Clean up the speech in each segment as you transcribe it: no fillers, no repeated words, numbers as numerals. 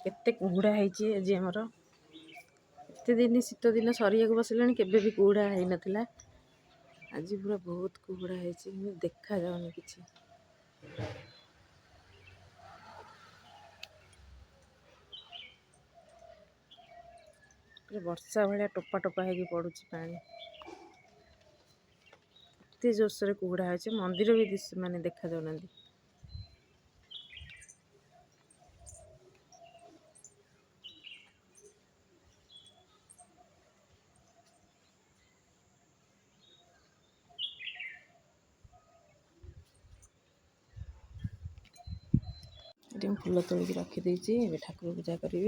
केते कुहुड़ा है आज आमर एत दिन शीत दिन सरिया बसला केबे भी कुहुड़ा है नथिला आज पूरा बहुत कुहुड़ा है देखा जाऊनी किसी वर्षा भाया टोपा टोपा है पड़ुची पानी एत जोरसोर कुहुड़ा है मंदिर भी माने देखा जाऊना ये फूल तोड़ रखी ठाकुर पूजा करी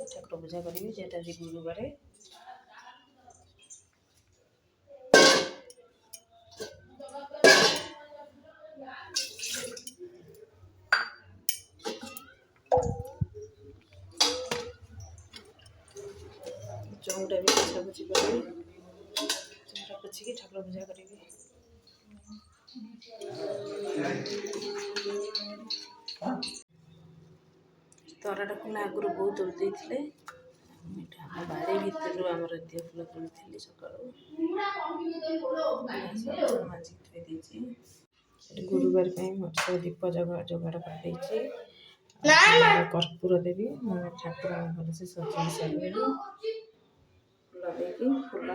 ठाकुर पूजा करी जेटा गुरुवार चौटा भी पोछापोछि करी चौटा पोछिकी ठाकुर पूजा करी तराटा फूल आगुरी बहुत तोड़ देते बाड़ी भितर आमर एत फूल तोड़ी सका गुरुवार सब दीप जोगाड़ कर कर्पूर देवी ठाकुर भलसे सजा सारे फूल देकी फूल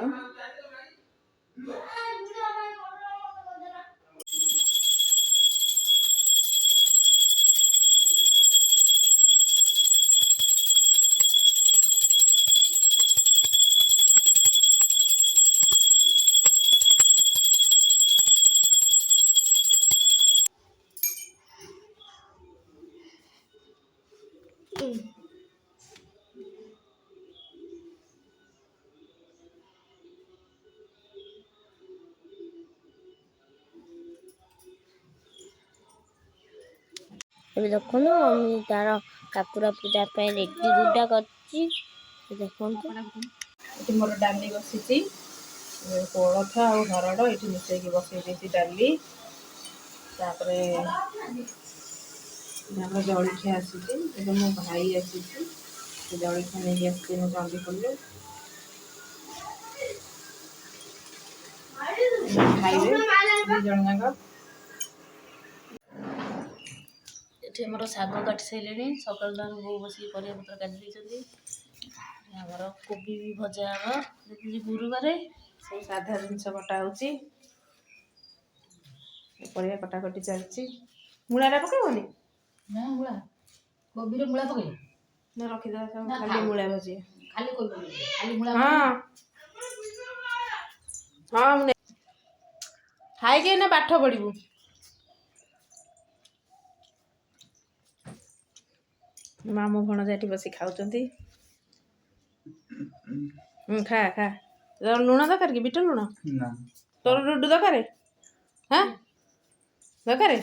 ଏବେ ଦେଖନ୍ତୁ ମମି ତାର ଠାକୁର ପୂଜା ପାଇଁ ରେଡି ରୁଡା କରିଛି ଦେଖନ୍ତୁ ଏଠି ମୋର ଡାଲି ବସିଛି କୋଳଥ ଆଉ ହରଡ଼ ଏଠି ମିଶେଇକି ବସେଇ ଦେଇଛି ଡାଲି ତାପରେ ଆମର ଜଳଖିଆ ଆସିଛି ଏବେ ମୋ ଭାଇ ଆସିଛି ସେ ଜଳଖିଆ ନେଇକି ଆସିଛି ମୋ ଚଣ୍ଡିଖୋଲରୁ ଖାଇବେ ଦି ଜଣ ଯାକ ଏଠି ଆମର ଶାଗ କାଟି ସାରିଲେଣି ସକାଳୁ ତାଙ୍କୁ ବୋଉ ବସିକି ପରିବା ପତ୍ର କାଟି ଦେଇଛନ୍ତି ଆମର କୋବି ବି ଭଜା ହବ ଯେମିତି ଗୁରୁବାରେ ସବୁ ସାଧା ଜିନିଷ କଟା ହେଉଛି ପରିବା କଟାକଟି ଚାଲିଛି ମୂଳାଟା ପକେଇବନି ନା ମୂଳା କୋବିର ମୂଳା ପକେଇ ନା ରଖିଦେବା ଖାଲି ମୂଳା ଭାଜିବା ଖାଲି କୋବି ଖାଲି ମୂଳା ହଁ ହଁ ମୁଁ ଖାଇକି ଏଇନା ପାଠ ପଢ଼ିବୁ ମାମୁଁ ଭଣଜା ଏଠି ବସି ଖାଉଛନ୍ତି ଖା ଖା ତୋର ଲୁଣ ଦରକାର କି ବିଟ ଲୁଣ ନା ତୋର ଡୁଡୁ ଦରକାର ହଁ ଦରକାର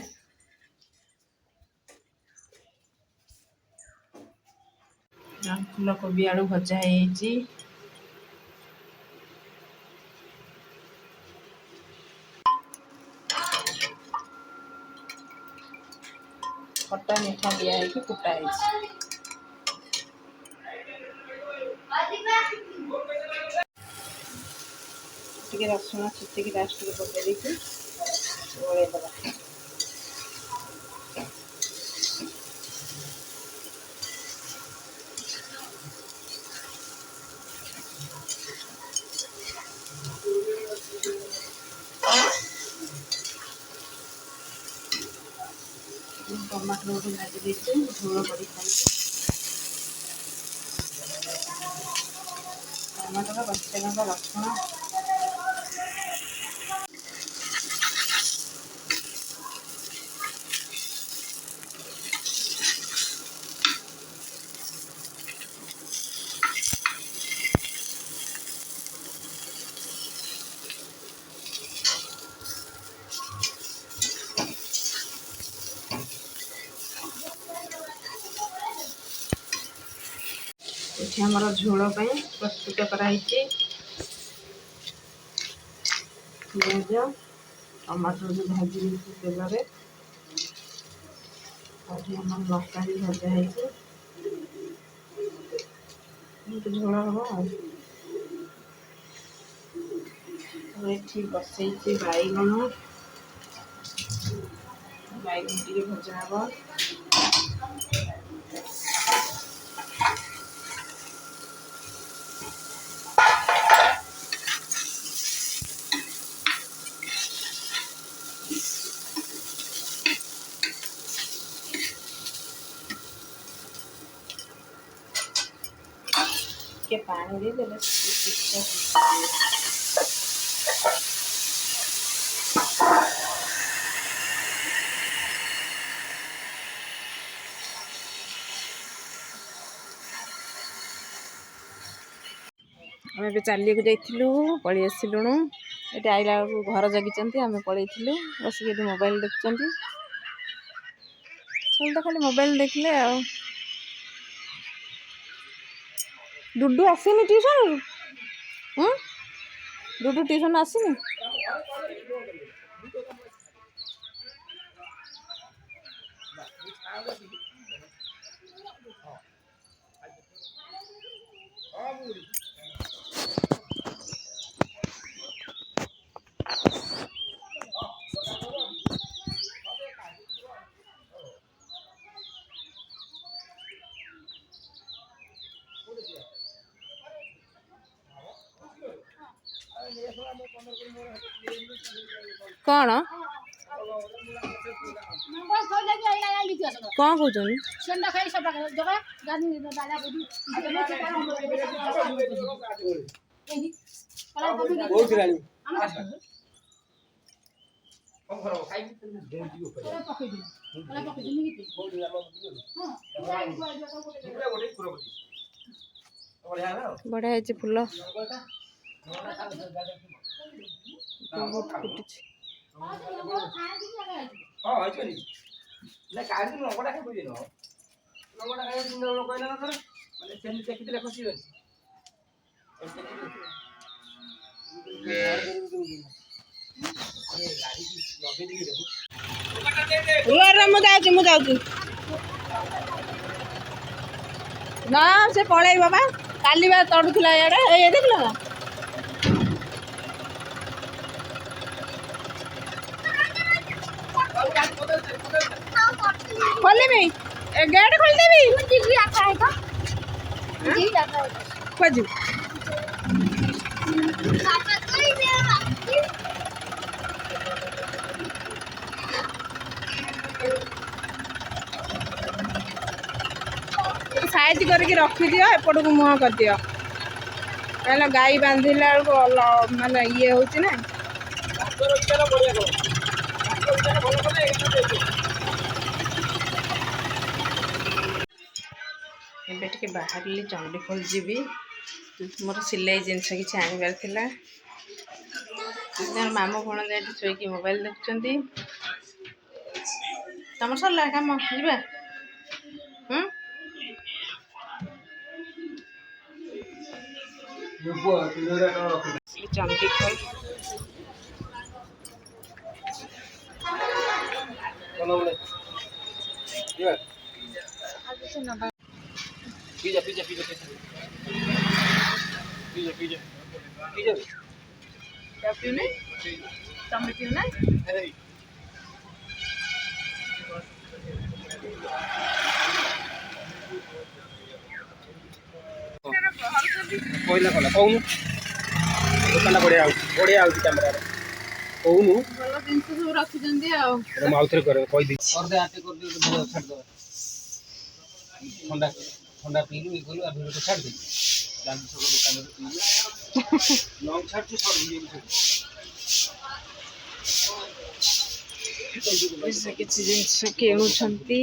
ଫୁଲକୋବି ଆଳୁ ଭଜା ହେଇଯାଇଛି ଖଟା ମିଠା ଦିଆ ହେଇକି ଫୁଟା ହେଇଛି ଟିକେ ରସୁଣ ଛେଚିକି ଲାଷ୍ଟ ଟିକେ ପକେଇ ଦେଇକି ଗୋଳେଇ ଦେବା टमाटर भी भाजी देते झोल कर टमाटर बच्चे रसुण ଆମର ଝୋଳ ପାଇଁ ପ୍ରସ୍ତୁତ କରାହେଇଛି। ପିଆଜ ଟମାଟୋ ବି ଭାଜି ଦେଇଛି ତେଲରେ। ଆଜି ଆମର ଲଙ୍କା ବି ଭଜା ହେଇଛି। ଏମିତି ଝୋଳ ହବ ଆଉ। ଏଠି ବସେଇଛି ବାଇଗଣ ଟିକେ ଭଜା ହବ। ଟିକେ ପାଣି ଦେଇଦେଲେ ଆମେ ଏବେ ଚାଲିବାକୁ ଯାଇଥିଲୁ, ପଳେଇ ଆସିଲୁଣୁ। ଏଠି ଆଇଲା ବେଳକୁ ଘର ଜଗିଛନ୍ତି, ଆମେ ପଳେଇଥିଲୁ। ବସିକି ଏଠି ମୋବାଇଲ ଦେଖୁଛନ୍ତି। ସବୁ ତ ଖାଲି ମୋବାଇଲ ଦେଖିଲେ ଆଉ। ଡୁଡୁ ଆସିନି ଟ୍ୟୁସନରୁ? ଡୁଡୁ ଟ୍ୟୁସନ ଆସିନି? କ'ଣ କହୁଛନ୍ତି? ବଢ଼ିଆ ହେଇଛି ଫୁଲ, ବହୁତ ଫୁଟିଛି। ମୁଁ ଯାଉଛି ନା, ସେ ପଳେଇବ ବା। କାଲି ବା ତଡୁଥିଲା ଇଆଡେ। ଏଇ ଦେଖିଲ ନା? ଖୋଲିବି, ଗେଟ୍ ଖୋଲିଦେବି। ଖୋଜିବୁ ସାଇଜ କରିକି ରଖିଦିଅ, ଏପଟକୁ ମୁହଁ କରିଦିଅ। କାହିଁକିନା ଗାଈ ବାନ୍ଧିଲା ବେଳକୁ ମାନେ ଇଏ ହେଉଛି ନା। ଏବେ ଟିକେ ବାହାରିଲି, ଚଣ୍ଡିଖୋଲ ଯିବି। ମୋର ସିଲେଇ ଜିନିଷ କିଛି ଆଣିବାର ଥିଲା। ମାମୁଁ ଭଣଜା ଏଠି ଶୋଇକି ମୋବାଇଲ ଦେଖୁଛନ୍ତି। ତମର ସରିଲା କାମ, ଯିବା? ଚଣ୍ଡିଖୋଲ ତମେ ପିଉନା? କହିଲା କହୁନୁ ଦୋକାନଟା ବଢ଼ିଆ ହେଉଛି କ୍ୟାମେରାରେ। କହୁନୁ ଭଲ ଜିନିଷ ସବୁ ରଖିଛନ୍ତି ଆଉ। ମୁଁ ଆଉଥରେ କହିଦେଇଛି। ଥଣ୍ଡା ପିଇଲୁ ଇଏ କଲୁ, ଭିଡ଼ିଓ ଛାଡ଼ି ଦେଇଛି। କିଛି ଜିନିଷ କିଣୁଛନ୍ତି।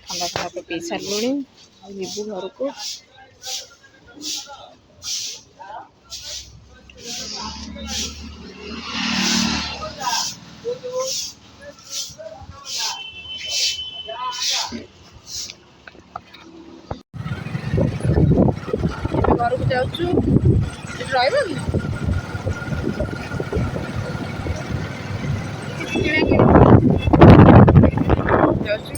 ଥଣ୍ଡା ତ ପିଇ ସାରିଲୁଣି, ଯିବୁ ଘରକୁ। ଘରକୁ ଯାଉଛୁ। ଏଠି ରହିବ କି? କିଛି କିଣା କିଣି ଯାଉଛୁ।